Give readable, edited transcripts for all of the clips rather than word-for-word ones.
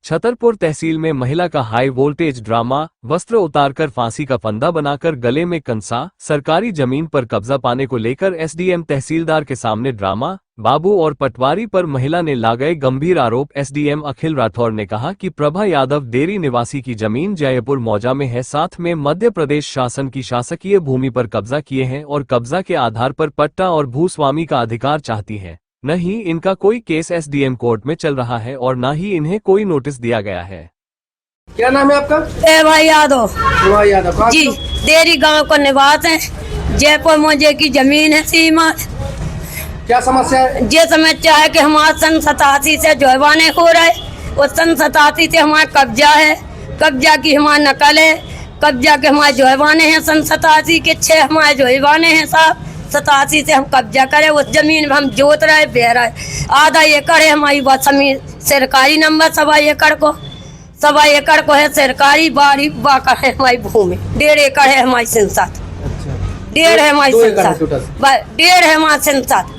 छतरपुर तहसील में महिला का हाई वोल्टेज ड्रामा, वस्त्र उतारकर फांसी का फंदा बनाकर गले में कंसा, सरकारी जमीन पर कब्जा पाने को लेकर एसडीएम तहसीलदार के सामने ड्रामा, बाबू और पटवारी पर महिला ने लगाए गंभीर आरोप। एसडीएम अखिल राठौर ने कहा कि प्रभा यादव डेरी निवासी की जमीन जयपुर मौजा में है, साथ में मध्य प्रदेश शासन की शासकीय भूमि पर कब्जा किए हैं और कब्जा के आधार पर पट्टा और भूस्वामी का अधिकार चाहती है। न ही इनका कोई केस एसडीएम कोर्ट में चल रहा है और न ही इन्हें कोई नोटिस दिया गया है। क्या नाम है आपका? भाई यादव। भाई यादव जी, डेरी गांव को निवास है, जयपुर मौजे की जमीन है सीमा। क्या समस्या है? ये समस्या है कि हमारे सन 87 से जुर्माने हो रहे, और सन 87 से हमारा कब्जा है, कब्जा की हमारी नकल है, कब्जा के हमारे जुर्माने हैं। सन 87 के 6 हमारे जुर्माने हैं साहब। 87 से हम कब्जा करे, उस जमीन में हम जोत रहे बह रहे। आधा एकड़ है हमारी बात जमीन, सरकारी नंबर 1.25 एकड़ को, 1.25 एकड़ को है सरकारी, बाड़ी बाका है हमारी भूमि, 1.5 एकड़ है हमारी सिंसात, 1.5 है हमारी सिंसात, 1.5 है हमारी सिंसात,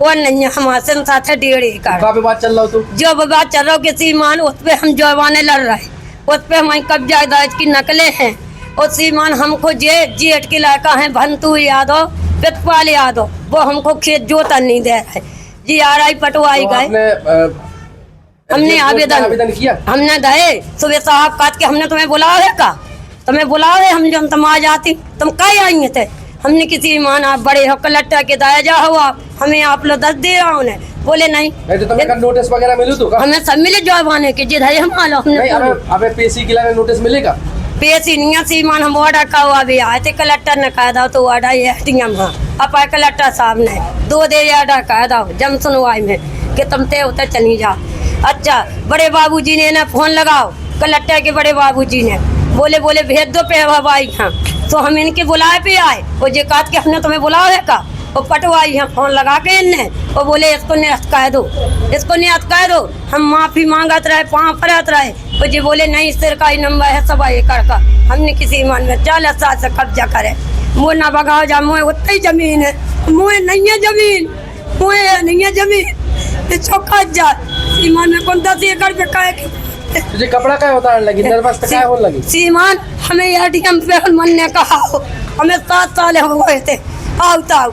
और नहीं है हमारे सिंसात है 1.5 एकड़। विवाद चल रहा हो? जो विवाद चल रहा हो किसी मान, उस पे हम जुर्माने लड़ रहे, उस पे हमारी कब्जा दायज की नकलें हैं। और सीमान हमको जेठ के लड़का है भंतू यादव, पितपाल यादव, वो हमको खेत जोता नहीं दे रहे जी। RI पटवाई गए, हमने आवेदन किया, हमने गए सुबह साहब काट के, हमने तुम्हें बुलाओ है का, तुम्हें बुलाओ है, हम जो तुम आ जाती, तुम कहीं आएंगे थे। हमने किसी मान आप बड़े हो कलेक्टर के दाया जा हो, आप हमें आप लोग 10 दे रहा उन्हें, बोले नहीं तो तुम्हें नोटिस वगैरह मिलू तो हमें सब मिले जवाबाने के जिधर हम आलो हमने पेशी के लिए नोटिस मिलेगा। पेशी नहीं सीमान हम ऑर्डर का हुआ भी आए थे, कलेक्टर ने कहा था तो ऑर्डर एसडीएम हाँ अपा कलेक्टर साहब ने 2 दे ऑर्डर कहा था जम सुनवाई में कि तुम ते उतर चली जाओ। अच्छा, बड़े बाबूजी ने ना फोन लगाओ, कलेक्टर के बड़े बाबूजी ने बोले भेज दो पे हवाई हाँ, तो हम इनके बुलाए पे आए, वो जे काट के हमने तुम्हें बुलाओ है का, वो पटवाई है फोन लगा के इनने, वो बोले इसको नियत कह दो, इसको नियत कह दो। हम माफी मांगत रहे, पाँव फरत रहे, वो जी बोले नहीं सरकारी नंबर है 1.25 एकड़ का, हमने किसी मन में 40 साल से कब्जा करे। मुँह ना भगाओ जा, मुँह उतना ही जमीन है, मुँह नहीं है जमीन, मुँह नहीं है जमीन, चौका जा सीमान में कौन 10 एकड़ पे कहे तुझे कपड़ा क्या होता लगी, नर्वस क्या होने लगी? सीमान हमें एडीएम पे मन ने कहा, हमें 7 साल हो गए थे आओ ताऊ